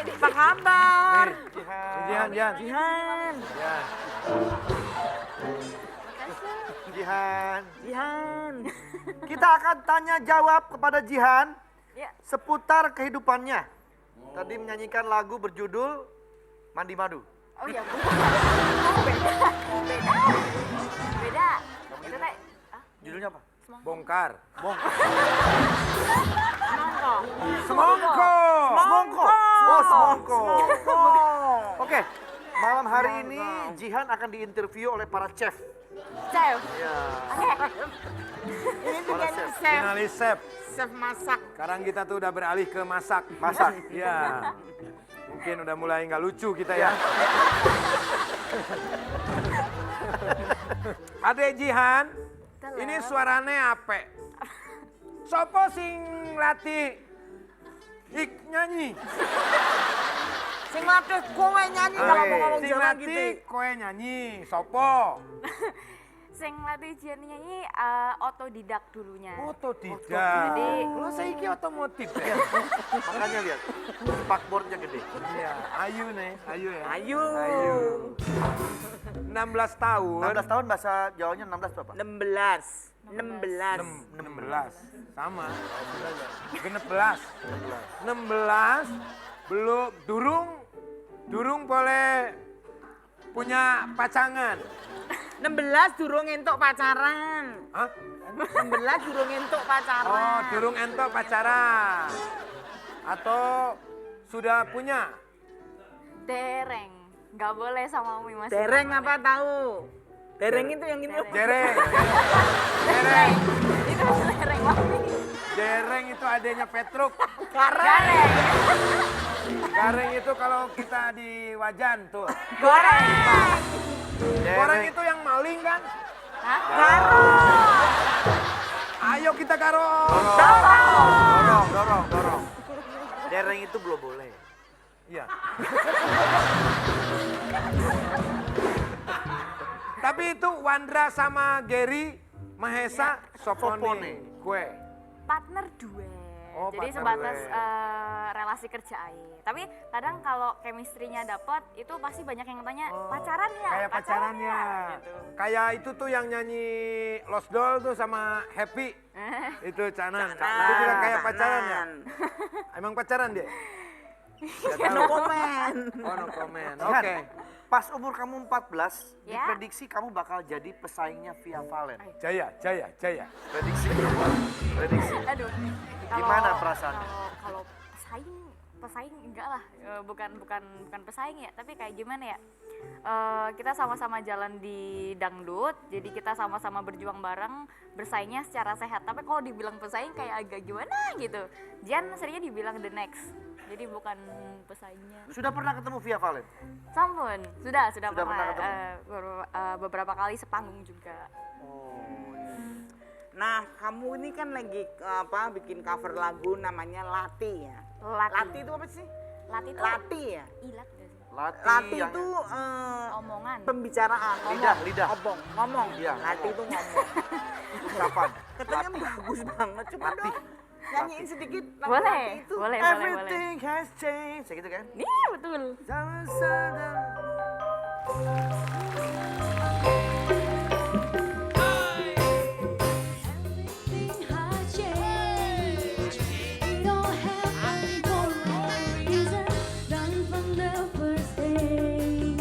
Apa kabar? Jihan. Jihan. Jihan. Kita akan tanya jawab kepada Jihan seputar kehidupannya. Tadi menyanyikan lagu berjudul Mandi Madu. Oh iya, beda. Itu teh Judulnya apa? Bongkar. Semongko. Semongko. Oh, Semongko. Oke, malam hari ini Jihan akan diinterview oleh para chef. Chef. Ya. Ini tuh Para kan chef. chef. Finalis chef. Chef masak. Sekarang kita tuh udah beralih ke masak. Masak. Iya. Mungkin udah mulai nggak lucu kita ya. Adek Jihan, ini suaranya apa? Sopo sing latih nyanyi? Sing latih kowe nyanyi kalau mau ngomong Sing Jawa latih gitu. kowe nyanyi, sopo? Sing latih Jihan nyanyi otodidak dulunya. Otodidak. Jadi- Lo saiki otomotif ya? Makanya lihat, spakboardnya gede. Iya, ayu nih, ayu ya. Ayu. 16 tahun. 16 tahun bahasa Jawanya 16 berapa? 16. 16 sama genep belas 16 belum durung boleh punya pacangan. 16 durung entuk pacaran. Hah? 16 durung entuk pacaran. Oh, durung entok pacaran atau sudah punya? Dereng. Nggak boleh sama Umi masih. Dereng apa tahu? Dereng itu yang ini. Jereng. Itu dereng Mami. Jereng itu adanya Petruk. Gareng. Gareng itu kalau kita di Wajan tuh. Goreng. Orang itu yang maling kan? Hah? Garo. Ayo kita karo. Dorong. Dereng itu belum boleh. Iya. Tapi itu Wandra sama Gary Mahesa Sopone. Sopone. Kue. Partner duet. Oh, Jadi partner sebatas duet. relasi kerja aja. Tapi kadang kalau chemistry-nya dapat, itu pasti banyak yang tanya pacaran ya. Kayak pacarannya. Gitu. Kayak itu tuh yang nyanyi Lost Doll tuh sama Happy. Itu Canan. Canan. Itu juga kayak Canan. pacaran ya? Emang pacaran dia? Gak No tahu. comment. Oh, no comment. Jihan, Oke. pas umur kamu 14, Ya. diprediksi kamu bakal jadi pesaingnya Via Valen. Jaya. Prediksi. Aduh. Gimana perasaannya? Kalau pesaing enggak lah. Bukan pesaing ya, tapi kayak gimana ya? Kita sama-sama jalan di dangdut, jadi kita sama-sama berjuang bareng, bersaingnya secara sehat. Tapi kalau dibilang pesaing kayak agak gimana gitu. Jihan seringnya dibilang the next. Jadi bukan pesaingnya. Sudah pernah ketemu Via Valen? Sampun, sudah Sudah pernah ketemu? beberapa kali sepanggung juga. Oh, iya. Nah, kamu ini kan lagi bikin cover lagu namanya Lati ya. Lati itu apa sih? Lati itu Lati ya. ilat gak sih? Lati yang- itu Omongan. pembicaraan, Lidah. ngomong. Iya, Lati itu ngomong. ucapan. Katanya bagus banget, coba Lati. dong nyanyiin sedikit lagu Boleh, Lati itu. boleh. Everything has changed. Kayak gitu kan? Nih betul. Everything has changed. It all happened for a reason. Done from the first day.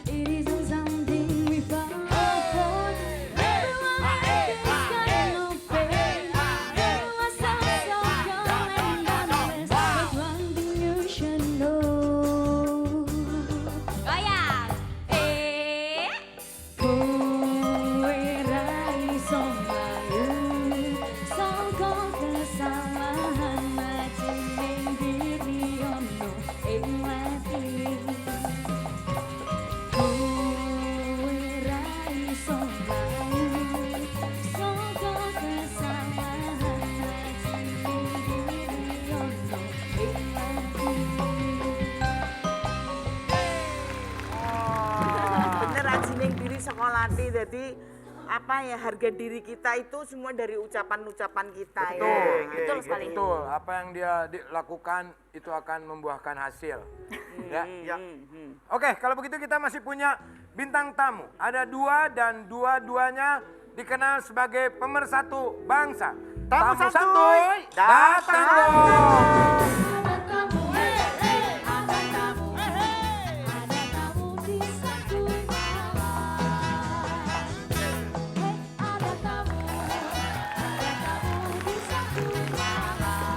It isn't something we found for. Everyone is kind of pain. Everyone sounds so cold and honest. But one thing you should know. Goyang. Kowe ra iso mlayu saka kesalahan majining diri ono ing ati. Kowe ra iso mlayu saka kesalahan majining diri ono ing ati. Bener ajining diri saka Lati, jadi harga diri kita itu semua dari ucapan-ucapan kita Betul, ya. Betul sekali. Betul. Apa yang dia lakukan itu akan membuahkan hasil. Ya. Oke, kalau begitu kita masih punya bintang tamu. Ada 2 dan dua-duanya dikenal sebagai pemersatu bangsa. Tamu Tamu santuy, santuy, datang dong. Ada kamu, ada kamu, ada kamu di satu malam. Ada kamu di satu malam.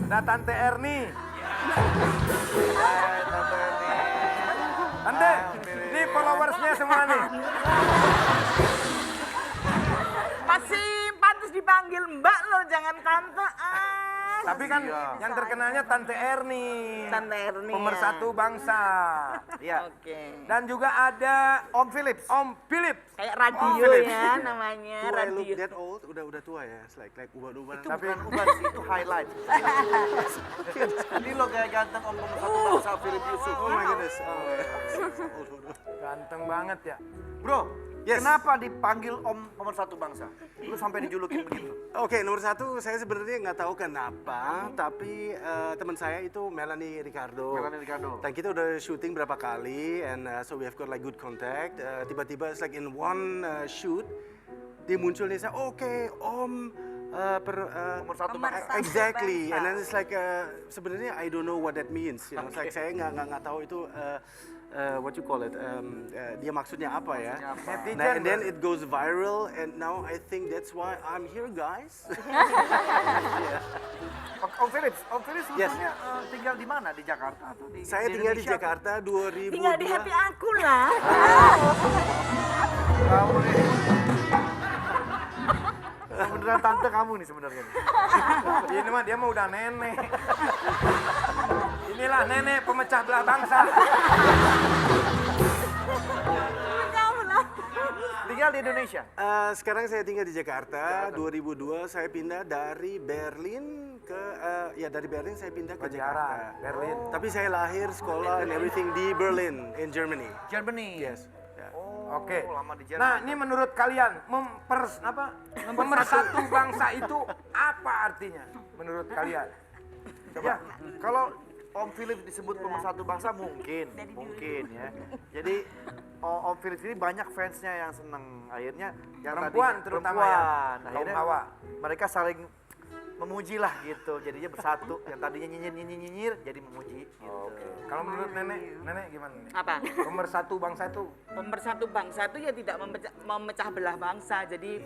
Ada Tante Erni. Tante, ini followersnya semua nih. Masih pantas dipanggil Mbak loh, jangan Tante. Tapi kan yang terkenalnya Tante Erni. Tante Erni. Pemersatu bangsa. Iya. Oke. Dan juga ada Om Philips. Om Philip. Kayak radio Philips. ya namanya, Do I look radio. that old? Udah tua ya, it's like uban-uban. Itu bukan uban sih, itu highlight. Ini lo kayak ganteng Om pemersatu bangsa Philip Yusuf. Oh my goodness. Oh, yeah. Ganteng banget ya. Bro, Yes. kenapa dipanggil Om pemersatu bangsa? Lu sampai dijulukin begitu. Oke, nomor 1 saya sebenarnya nggak tahu kenapa, tapi teman saya itu Melanie Ricardo. Melanie Ricardo. Dan kita udah syuting berapa kali, and so we have got like good contact. Tiba-tiba it's like in one shoot, dia muncul nih, saya oke, Om. Pemersatu bangsa. Exactly, and then it's like sebenarnya I don't know what that means. You know, it's like saya nggak tahu itu what you call it. Dia maksudnya apa ya? Netizen. Nah, and then it goes viral, and now I think that's why I'm here, guys. Om Philips Yes. sebetulnya tinggal di mana? Di Jakarta atau di Saya tinggal di Indonesia? Jakarta 2002. Tinggal di happy aku lah. Kamu nih. Beneran tante kamu nih sebenarnya. Ini mah dia mah udah nenek. Inilah nenek pemecah belah bangsa. Tinggal di Indonesia. Sekarang saya tinggal di Jakarta. 2002 saya pindah dari Berlin ke dari Berlin saya pindah ke Jakarta, Jakarta. Berlin. Tapi saya lahir, sekolah, and everything di Berlin, in Germany. Germany. Yes. Yeah. Oke. lama di Jerman. Nah, ini menurut kalian pemersatu bangsa itu apa artinya menurut kalian? Ya, kalau Om Philip disebut pemersatu bangsa mungkin ya. Jadi Om Philip ini banyak fansnya yang seneng. Akhirnya yang Perempuan tadinya- terutama ya, kaum Akhirnya hawa. mereka saling memuji lah gitu. Jadinya bersatu. Yang tadinya nyinyir jadi memuji gitu. Kalau menurut nenek gimana? Nek? Apa? Pemersatu bangsa itu Pemersatu bangsa itu ya tidak memecah belah bangsa. Jadi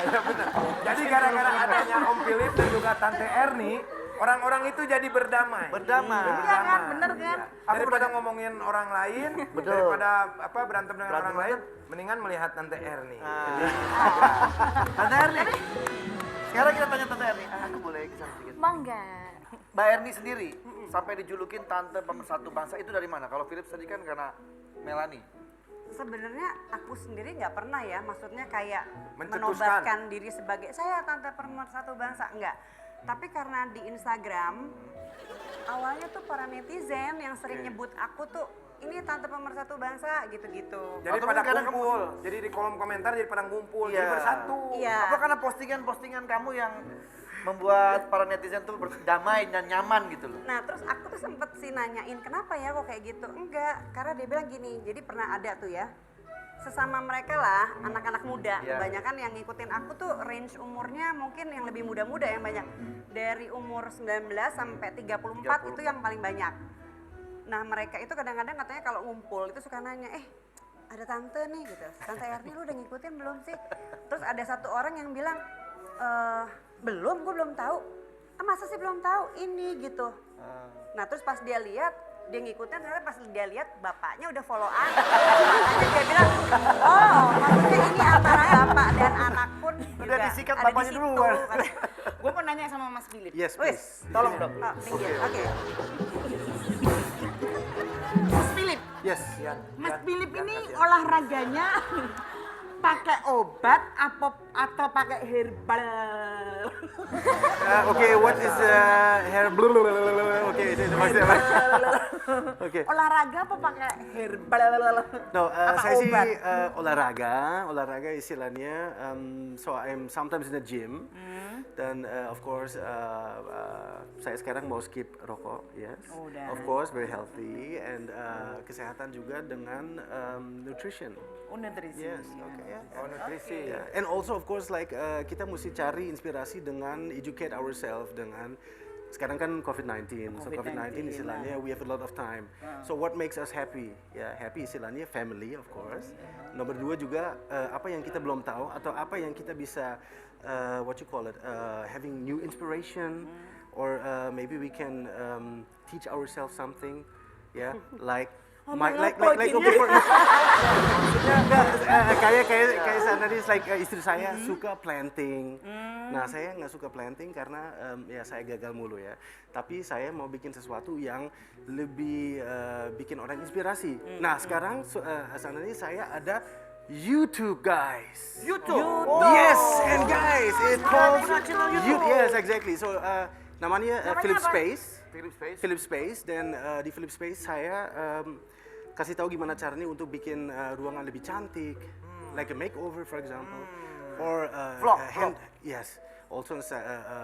ya benar. Jadi gara-gara adanya Om Philip dan juga Tante Erni, orang-orang itu jadi berdamai. Berdamai. iya kan, bener kan? Daripada ngomongin orang lain, Betul. daripada berantem dengan orang lain, mendingan melihat Tante Erni. Tante Erni. Sekarang kita tanya Tante Erni. Aku boleh kisah sedikit. Mangga. Mbak Erni sendiri sampai dijulukin tante pemersatu bangsa itu dari mana? Kalau Philip tadi kan karena Melanie. Sebenarnya aku sendiri nggak pernah ya, maksudnya kayak Mencetuskan. menobatkan diri sebagai saya tante pemersatu bangsa, enggak. Tapi karena di Instagram awalnya tuh para netizen yang sering nyebut aku tuh ini tante pemersatu bangsa gitu-gitu. Jadi Atau pada kadang kumpul, jadi di kolom komentar jadi pada ngumpul, jadi Iya. bersatu. Iya. Apa karena postingan-postingan kamu yang membuat para netizen tuh berdamai dan nyaman gitu loh? Nah terus aku tuh sempet sih nanyain kenapa ya kok kayak gitu. Enggak, karena dia bilang gini, jadi pernah ada tuh ya sesama mereka lah, anak-anak muda. Iya. Kebanyakan yang ngikutin aku tuh range umurnya mungkin yang lebih muda-muda yang banyak. Dari umur 19 sampai 34 itu yang paling banyak. Nah mereka itu kadang-kadang katanya kalau ngumpul itu suka nanya, ada tante nih gitu, Tante Erni lu udah ngikutin belum sih? Terus ada satu orang yang bilang, belum, gue belum tahu. Masa sih belum tahu ini gitu. Nah terus pas dia lihat, dia ngikutin, ternyata pas dia lihat bapaknya udah follow aku. Makanya dia bilang, oh maksudnya ini antara bapak dan anak pun Udah juga disikat ada bapaknya di situ. duluan. Gue mau nanya sama Mas Philip. Yes, Wes, please. tolong dong. Oh, minggir. Oke. Mas Philip, Yes. Mas Philip ini olahraganya pakai obat apa atau pakai herbal? Okay, what is hair blue? Okay, itu maksudnya apa? Okay. Olahraga apa pakai herbal? No, Apa saya sih obat? olahraga istilahnya. So I'm sometimes in the gym. Dan of course saya sekarang mau skip rokok, yes. Oh, udah. Of course very healthy and kesehatan juga dengan nutrition. Oh, nutrisi. Yes, okay, yeah. Oh, nutrisi. Yeah. And also of course like kita mesti cari inspirasi dengan educate ourselves dengan sekarang kan COVID-19. So COVID-19 istilahnya we have a lot of time. So what makes us happy? Ya, happy istilahnya family of course. Nomor 2 juga apa yang kita belum tahu atau apa yang kita bisa what you call it having new inspiration or maybe we can teach ourselves something, yeah, like like okay for kayak sana nih like istri saya suka planting. Nah, saya nggak suka planting karena ya saya gagal mulu ya. Tapi saya mau bikin sesuatu yang lebih bikin orang inspirasi. Nah, sekarang sana nih saya ada YouTube, guys. YouTube. Yes, and guys, it's called YouTube. Yes, exactly. So namanya Philip Space. Philip Space dan di Philip Space saya kasih tahu gimana caranya untuk bikin ruangan lebih cantik, like a makeover for example, or Vlog. yes, also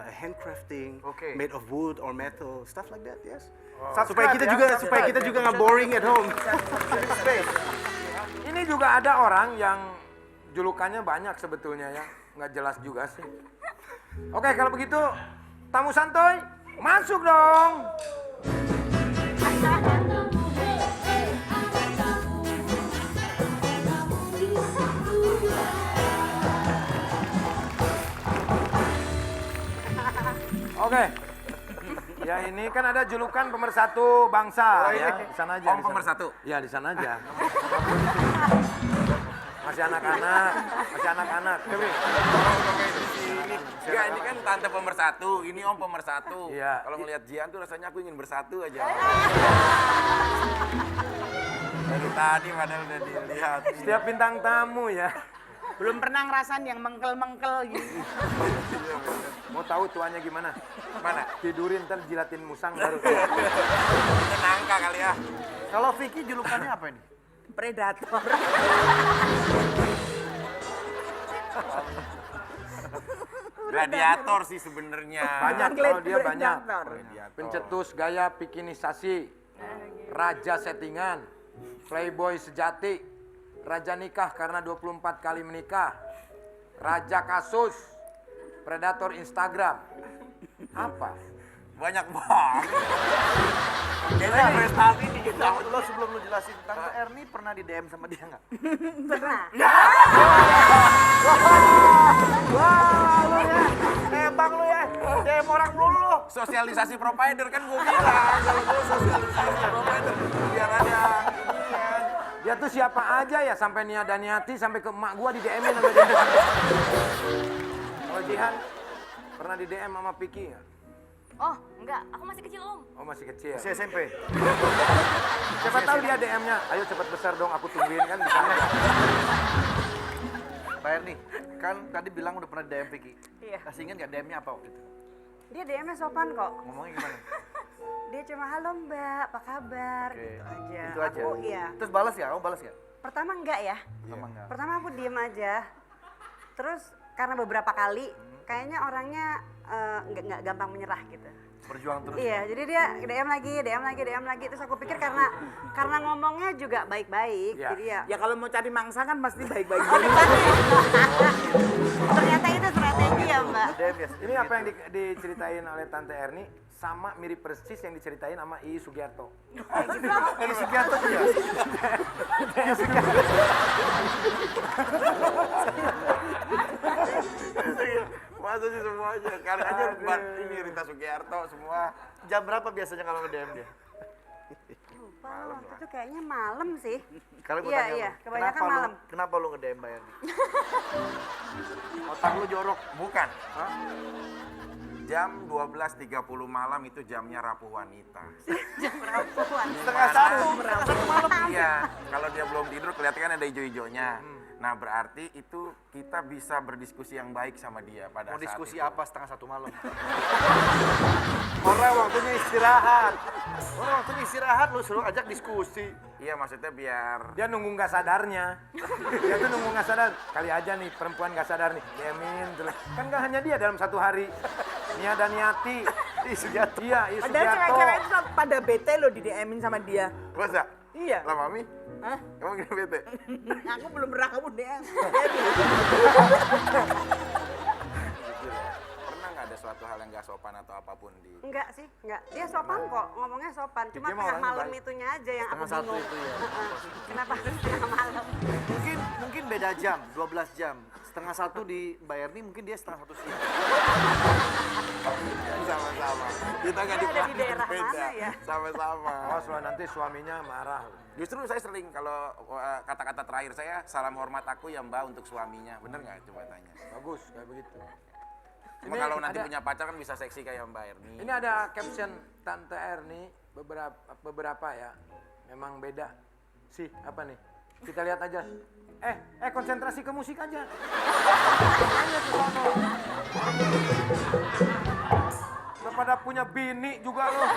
handcrafting, Okay. made of wood or metal, stuff like that, yes. Subscribe Supaya kita juga nggak boring at home. Ini juga ada orang yang julukannya banyak sebetulnya ya, nggak jelas juga sih. Oke, kalau begitu tamu santuy masuk dong. Oke. Ya ini kan ada julukan pemersatu bangsa ya. Di sana aja. Om pemersatu? Ya di sana aja. Masih anak-anak, Kebri. Enggak, ini kan tante pemersatu, ini om pemersatu. Iya. Kalau ngelihat Jian tuh rasanya aku ingin bersatu aja. Dari tadi padahal udah dilihat. Setiap bintang tamu ya. Belum pernah ngerasain yang mengkel-mengkel gitu. Mau tahu tuannya gimana? Mana? Tidurin ntar jilatin musang baru. Ini nangka kali ya. Kalau Vicky julukannya apa ini? Predator. Gladiator sih sebenarnya. Banyak kalau dia banyak. Predator. Pencetus gaya bikinisasi, raja settingan, playboy sejati, raja nikah karena 24 kali menikah, raja kasus, predator Instagram. Apa? Banyak banget. Kayaknya prestasi di kita. Lo sebelum lu jelasin, Tante Erni pernah di DM sama dia nggak? Pernah. Wah, lu ya, tembak lu ya, DM orang dulu lu. Sosialisasi provider kan gue bilang. Kalau gue sosialisasi provider biar ada inian. Dia tuh siapa aja ya sampai niada niati sampai ke emak gua di DM-in sama dia. Kalau Jihan pernah di DM sama Piki ya? Oh, enggak, aku masih kecil om. Oh masih kecil. Si SMP. Siapa tahu dia DM-nya, ayo cepat besar dong aku tungguin kan di sana. Pak Erni, kan tadi bilang udah pernah di DM Vicky. Iya. Kasih ingat nggak DM-nya apa waktu itu? Dia DM-nya sopan kok. Ngomongnya gimana? Dia cuma halo Mbak, apa kabar? Oke. Gitu aja. Itu aja. Aku iya. Terus balas ya? Kamu balas ya? Pertama enggak ya. Sama enggak? Pertama aku diem aja. Terus karena beberapa kali kayaknya orangnya nggak gampang menyerah gitu. Berjuang terus. Iya, jadi dia DM lagi. Terus aku pikir karena ngomongnya juga baik-baik, Iya. jadi ya. Ya kalau mau cari mangsa kan pasti baik-baik Oh, dulu. ternyata itu strategi ya Mbak. DM ya. Ini apa yang diceritain oleh Tante Erni sama mirip persis yang diceritain sama Ii Sugiarto. Dari Sugiarto tuh ya? Masa sih semuanya. Karena aja buat ini Rita Sugiarto semua. Jam berapa biasanya kalau nge-DM dia? Lupa waktu itu kayaknya malam sih. Kalau gue Iya, tanya iya, lu, kebanyakan malam. Kenapa lu nge-DM Mbak Erni? Otak lu jorok. Bukan. Jam 12.30 malam itu jamnya rapuh wanita. Setengah satu malam. Iya, kalau dia belum tidur kelihatan kan ada hijau-hijaunya. Nah berarti itu kita bisa berdiskusi yang baik sama dia pada Mau saat diskusi itu. apa setengah 1 malam? Orang waktunya istirahat. Orang waktunya istirahat lu suruh ajak diskusi. Iya maksudnya biar Dia nunggu nggak sadarnya. Dia tuh nunggu nggak sadar. Kali aja nih perempuan nggak sadar nih. Diemin terus. Kan nggak hanya dia dalam 1 hari. Nia dan Yati. Sugiarto. Iya, Padahal cewek-cewek itu pada bete loh di DM-in sama dia. masa? Iya. Lah Mami? Hah? Kamu gini bete? Aku belum pernah kamu DM. Pernah nggak ada suatu hal yang nggak sopan atau apapun di... Enggak sih, enggak. Dia sopan kok, ngomongnya sopan. Cuma Dia mah tengah orangnya malam baik. itunya aja yang aku Setengah 1 bingung. itu ya. Kenapa harus tengah malam? Mungkin beda jam, 12 jam. Setengah 1 di Mbak Erni, mungkin dia setengah 1 siang. Sama-sama. Kita nggak Dia ada di di daerah beda. mana ya? Sama-sama. Awas loh nanti suaminya marah. Justru saya sering kalau kata-kata terakhir saya, salam hormat aku ya Mbak untuk suaminya. Bener nggak? Coba tanya. Bagus kayak begitu. Cuma Ini kalau nanti ada- punya pacar kan bisa seksi kayak Mbak Erni. Ini ada caption Tante Erni beberapa ya. Memang beda. Sih, apa nih? Kita lihat aja. Konsentrasi ke musik aja. Tanya ke sono. Udah pada punya bini juga loh.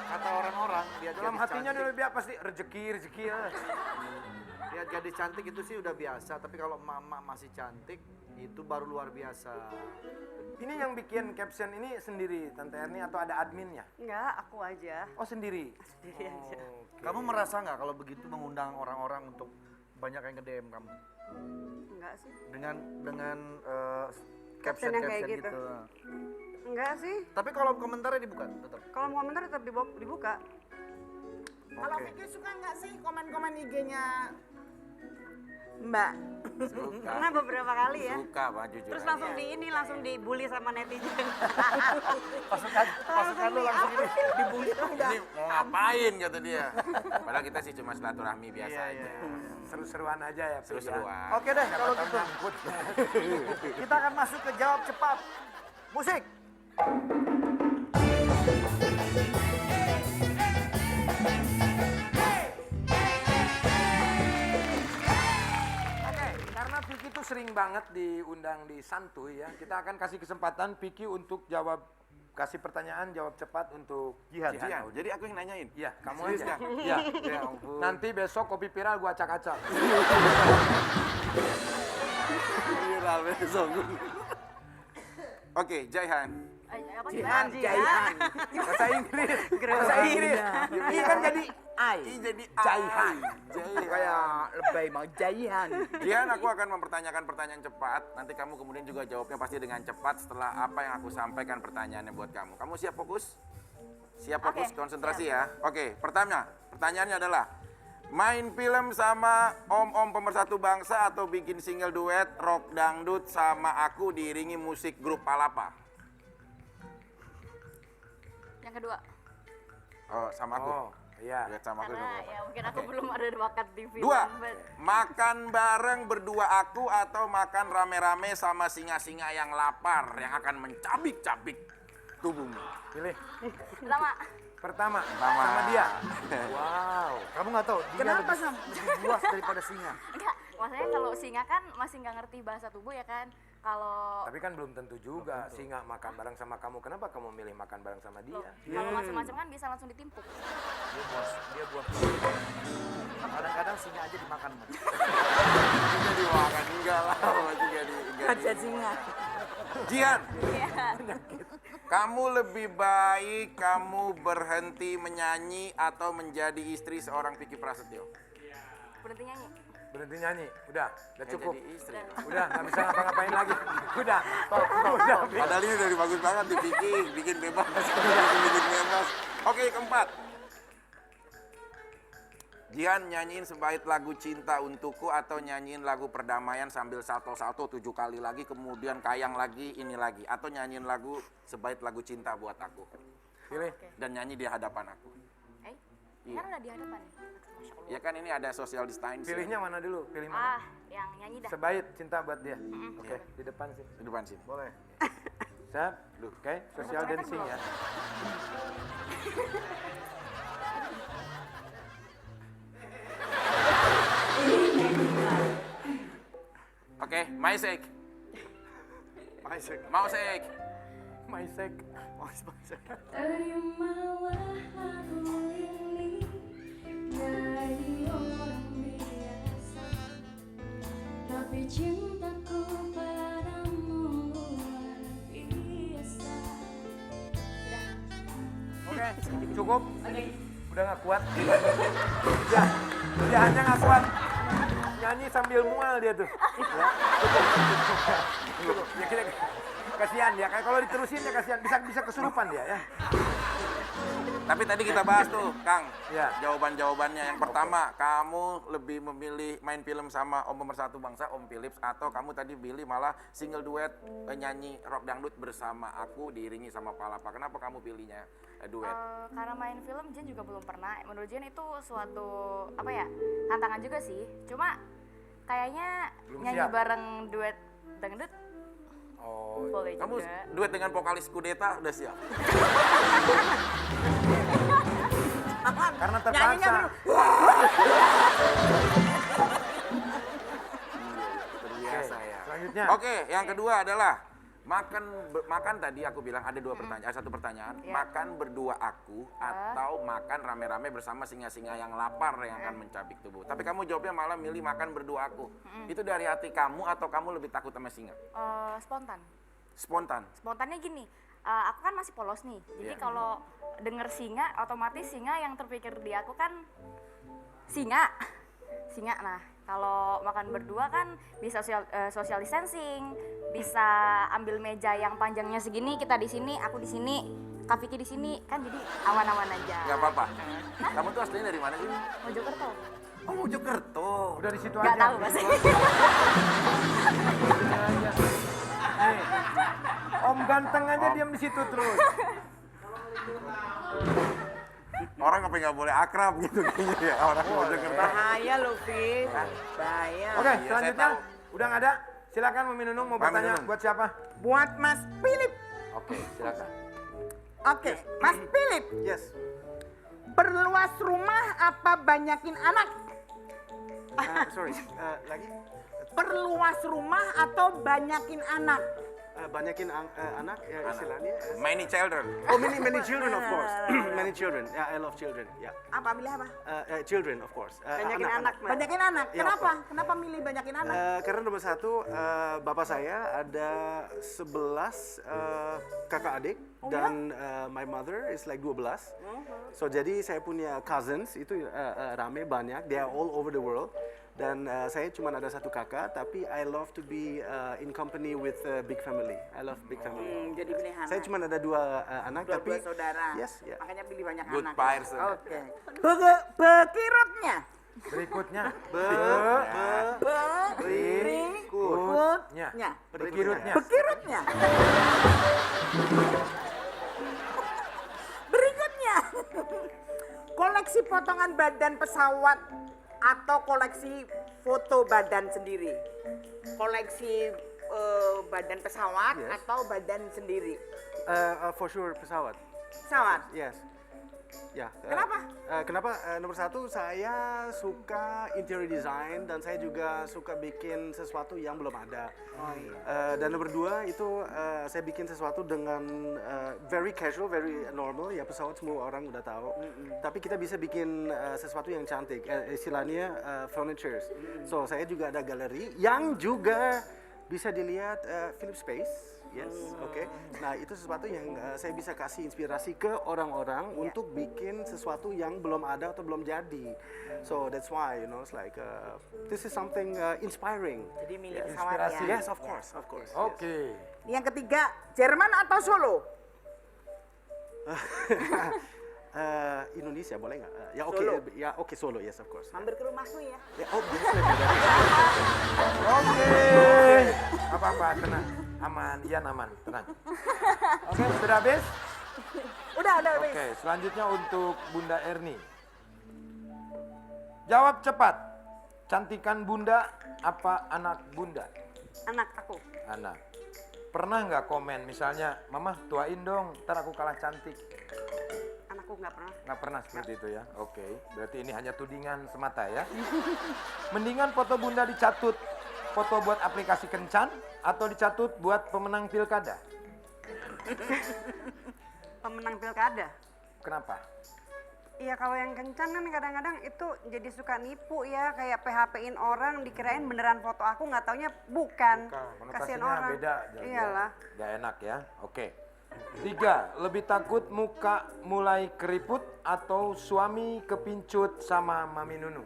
Kata orang-orang, dia Dalam hatinya dia lebih apa sih? Rezeki ya. Dia gadis cantik itu sih udah biasa, tapi kalau mama masih cantik, itu baru luar biasa. Ini yang bikin caption ini sendiri Tante Erni atau ada adminnya? Enggak, aku aja. Oh sendiri? Sendiri aja. Kamu merasa nggak kalau begitu mengundang orang-orang untuk banyak yang nge-DM kamu? Enggak sih. Dengan Caption yang kayak caption-caption gitu. Enggak sih. Tapi kalau komentarnya dibuka tetap. Kalau mau komentar tetap dibuka. Kalau Oke. Vicky suka nggak sih komen-komen IG-nya Mbak? Suka. Pernah beberapa kali ya. Suka Pak, jujur Terus aja. langsung dibully sama netizen. Pasukan lu langsung ini. Dibully tuh udah. Ini mau ngapain kata dia. Padahal kita sih cuma silaturahmi biasa Iya, aja. Seru-seruan aja ya. Pi, ya. Seru-seruan. Oke deh, kalau gitu. Kita akan masuk ke jawab cepat. Musik. Oke, karena Vicky tuh sering banget diundang di Santuy ya. Kita akan kasih kesempatan Vicky untuk kasih pertanyaan, jawab cepat untuk Jihan. Jihan, jadi aku yang nanyain. Iya, kamu Serius aja. dah? Iya. Ya ampun. Nanti besok kopi viral gua acak-acak. Viral besok. Oke, Jaihan. Apa Jihan, gimana? Jaihan. Bahasa Inggris. Grogi. Bahasa Inggris. Ini kan jadi Ini jadi Jaihan. Kayak lebay mau Jaihan. Jihan, aku akan mempertanyakan pertanyaan cepat. Nanti kamu kemudian juga jawabnya pasti dengan cepat setelah apa yang aku sampaikan pertanyaannya buat kamu. Kamu siap fokus? Siap fokus, Oke, konsentrasi ya. Oke, pertanyaannya adalah main film sama om-om pemersatu bangsa atau bikin single duet rock dangdut sama aku diiringi musik grup Palapa? Yang kedua. Oh, sama aku. Oh, iya. Duet sama aku. Karena sama aku. ya mungkin aku belum ada bakat di film. Dua, but- makan bareng berdua aku atau makan rame-rame sama singa-singa yang lapar yang akan mencabik-cabik tubuhmu. Pilih. Pertama. Pertama. Sama dia. Wow. Kamu nggak tahu dia Kenapa, lebih, Sam? lebih buas daripada singa. Enggak, maksudnya kalau singa kan masih nggak ngerti bahasa tubuh ya kan. Kalau Tapi kan belum tentu juga singa makan bareng sama kamu. Kenapa kamu milih makan bareng sama dia? kalau macam-macam kan bisa langsung ditimpuk. Dia buas. Kadang-kadang singa aja dimakan. Juga dimakan, enggak lah. Kaca singa. Jihan, Iya. kamu lebih baik kamu berhenti menyanyi atau menjadi istri seorang Vicky Prasetyo? Berhenti nyanyi. Berhenti nyanyi. Udah Nggak cukup. jadi istri. Udah, nggak bisa ngapa-ngapain lagi. Udah, udah. Padahal ini udah bagus banget di Vicky, bikin bebas. Bikin bebas. Oke, keempat. Jihan nyanyiin sebaik lagu Cinta Untukku atau nyanyiin lagu Perdamaian sambil salto-salto 7 kali lagi, kemudian kayang lagi, ini lagi. Atau nyanyiin lagu sebaik lagu Cinta Buat Aku. Pilih. Dan nyanyi di hadapan aku. Iya. Kan udah di hadapan nih. Masya Allah. Ya kan ini ada social distancing. Pilihnya mana dulu? Pilih mana? Yang nyanyi dah. Sebaik cinta buat dia. Oke, di depan sih. Di depan sini. Boleh. Siap? Oke, social dancing ya. Maisek. Maisek. Mausek. Maisek. Maisek. Terimalah aku ini dari orang biasa, tapi cintaku padamu luar biasa. Oke, cukup. Udah nggak kuat. Dia hanya nggak kuat. Nyanyi sambil mual dia tuh. Ya kita kasihan ya. Kalau diterusin ya kasihan. Bisa kesurupan dia ya. Tapi tadi kita bahas tuh, Kang. Ya. Jawaban-jawabannya. Yang pertama, kamu lebih memilih main film sama Om Pemersatu Bangsa, Om Philips, atau kamu tadi pilih malah single duet nyanyi rock dangdut bersama aku diiringi sama Palapa. Kenapa kamu pilihnya duet? Karena main film Jen juga belum pernah. Menurut Jen itu suatu apa ya, tantangan juga sih. Cuma kayaknya Belum nyanyi siap. bareng duet dangdut Oh, boleh kamu juga. duet dengan vokalis Kudeta udah siap? Karena terpaksa. Terbiasa ya. Selanjutnya. Oke, yang kedua adalah makan tadi aku bilang ada dua pertanyaan, satu pertanyaan, Iya. makan berdua aku atau makan rame-rame bersama singa-singa yang lapar yang akan mencabik tubuh. Tapi kamu jawabnya malah milih makan berdua aku. Itu dari hati kamu atau kamu lebih takut sama singa? Spontan. Spontan. Spontannya gini, aku kan masih polos nih. Jadi Iya. kalau denger singa, otomatis singa yang terpikir di aku kan singa. Singa. Nah, kalau makan berdua kan bisa social distancing, bisa ambil meja yang panjangnya segini, kita di sini, aku di sini, Kak Vicky di sini, kan jadi aman-aman aja. Nggak apa-apa. Kamu tuh aslinya dari mana sih? Mojokerto. Oh, Mojokerto. Udah di situ Nggak aja. tahu Mas. Nih, Om ganteng aja diam di situ terus. Orang nggak boleh akrab gitu kayaknya ya orang Mojokerto. Bahaya loh, Fit. Bahaya. Oke, Iya, selanjutnya saya tahu. udah nggak ada. Silakan Meminunung mau Pak bertanya Minunung. buat siapa? Buat Mas Philip. Oke, silakan. Oke, Mas Philip. Yes. Perluas rumah apa banyakin anak? Sorry. Lagi. Perluas rumah atau banyakin anak? Banyakin anak ya istilahnya. Many children. Oh, many children of course. Many children. Yeah, I love children. Yeah. Apa milih apa? Children of course. Banyakin anak, Mas. Banyakin anak. Iya, Kenapa? Kenapa milih banyakin anak? Karena nomor satu, bapak saya ada 11 kakak adik dan my mother is like 12. So jadi saya punya cousins itu rame banyak. They are all over the world. Dan saya cuma ada satu kakak, tapi I love to be in company with a big family. I love big family. Jadi pilih anak. Saya cuma ada dua anak, Dua tapi saudara. Yes, ya. Makanya pilih banyak Good anak. person. Oke. Bekirutnya. Berikutnya. Berikutnya. Berikutnya. Bekirutnya. Berikutnya. Koleksi potongan badan pesawat atau koleksi foto badan sendiri? Koleksi badan pesawat Yes. atau badan sendiri? For sure pesawat. Pesawat. Yes. Ya. Kenapa? Kenapa? Nomor satu, saya suka interior design dan saya juga suka bikin sesuatu yang belum ada. Dan nomor dua itu saya bikin sesuatu dengan very casual, very normal. Ya pesawat semua orang udah tahu. Tapi kita bisa bikin sesuatu yang cantik. Istilahnya furnitures. So saya juga ada galeri yang juga bisa dilihat Philips Space. Yes, oke. Nah itu sesuatu yang saya bisa kasih inspirasi ke orang-orang untuk bikin sesuatu yang belum ada atau belum jadi. So that's why it's like this is something inspiring. Jadi milih pesawat ya. Yes, of course, of course. Oke. Yang ketiga, Jerman atau Solo? Indonesia boleh nggak? Ya oke, Solo. ya oke Solo, yes of course. Mampir ke rumahku ya. Ya, oh biasa. Oke. Apa-apa, tenang. Aman, Ian aman, tenang. Oke, sudah habis? Udah habis. Oke, selanjutnya untuk Bunda Erni. Jawab cepat. Cantikan Bunda apa anak Bunda? Anak aku. Anak. Pernah nggak komen misalnya, Mama tuain dong, ntar aku kalah cantik. Anakku nggak pernah. Nggak pernah seperti itu ya? Oke, berarti ini hanya tudingan semata ya. Mendingan foto Bunda dicatut foto buat aplikasi kencan atau dicatut buat pemenang pilkada? Pemenang pilkada. Kenapa? Iya kalau yang kencan kan kadang-kadang itu jadi suka nipu ya, kayak PHP-in orang dikirain beneran foto aku, nggak taunya bukan. Kasihan Konotasinya orang. beda. jadi Iyalah. Gak enak ya. Oke. 3, lebih takut muka mulai keriput atau suami kepincut sama Mami Nunu?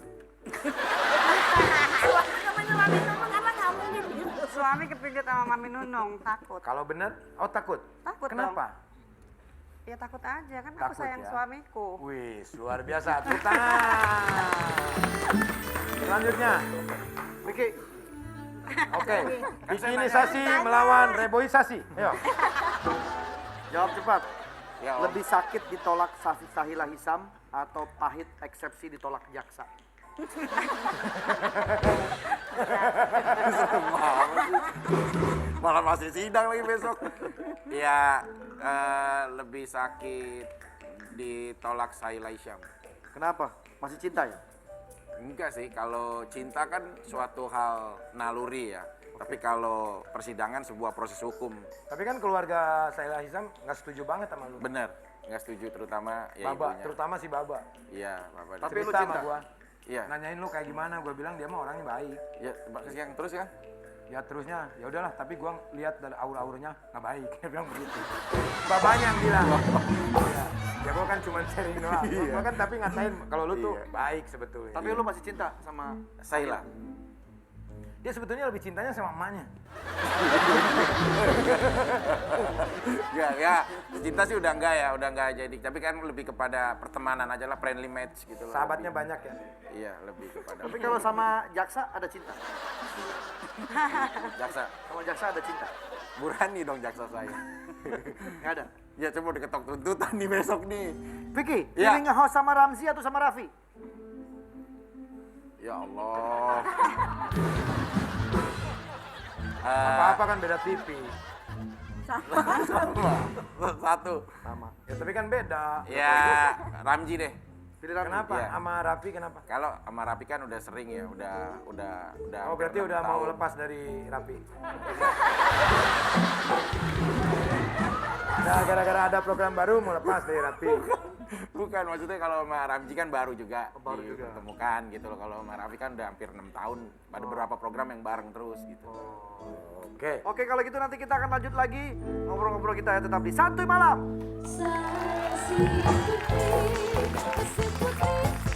Suami kepincut sama Mami Nunung, takut. Kalau benar, takut. Takut Kenapa? Ya takut aja kan aku Takut sayang ya? suamiku. Wih, luar biasa. Tepuk tangan. Selanjutnya. Vicky, Oke. Bikinisasi melawan reboisasi. Ayo. jawab cepat. Ya, Om. Lebih sakit ditolak Sahila Hisam atau pahit eksepsi ditolak jaksa? Malah masih sidang lagi besok. Ya, lebih sakit ditolak Sahila Hisyam. Kenapa? Masih cinta ya? Enggak sih, kalau cinta kan suatu hal naluri ya. Tapi kalau persidangan sebuah proses hukum. Tapi kan keluarga Sahila Hisam nggak setuju banget sama lu. Bener, nggak setuju terutama ya Baba, ibunya. terutama si Baba. Iya, Bapak. Tapi lu Cerita sama cinta? gua. Iya. Nanyain lu kayak gimana, gua bilang dia mah orangnya baik. Ya, yang terus kan? Ya terusnya, ya udahlah, tapi gua lihat dari aura-auranya nggak baik. Dia bilang begitu. Babanya yang bilang. Ya, ya gua kan cuma sharing doang. Gua kan tapi ngatain kalau lu tuh baik sebetulnya. Tapi lu masih cinta sama Sahila. Dia sebetulnya lebih cintanya sama emaknya. Ya, cinta sih udah enggak jadi. Tapi kan lebih kepada pertemanan aja lah, friendly match gitu loh. Sahabatnya lebih. banyak ya. Iya, lebih kepada. Tapi kalau sama jaksa ada cinta? Jaksa. Sama jaksa ada cinta? Burani dong jaksa saya. Nggak ada? Ya coba diketok tuntutan nih besok nih. Vicky, Ya. pilih nge-host sama Ramzi atau sama Raffi? Ya Allah. Apa-apa kan beda TV. Satu. Sama. Ya tapi kan beda. Ya, Ramji deh. Pilih Ramzi. Kenapa? Iya. Sama Raffi kenapa? Kalau sama Rapi kan udah sering ya, udah. Oh berarti hampir udah 6 mau tahun. lepas dari Raffi. Nah gara-gara ada program baru mau lepas dari Raffi. Bukan, maksudnya kalau sama Ramji kan baru juga dipertemukan gitu loh. Kalau sama Raffi kan udah hampir 6 tahun. Ada beberapa program yang bareng terus gitu. Oke. Oke, kalau gitu nanti kita akan lanjut lagi ngobrol-ngobrol kita ya, tetap di Santuy Malam. Sansi putih, pasir putih.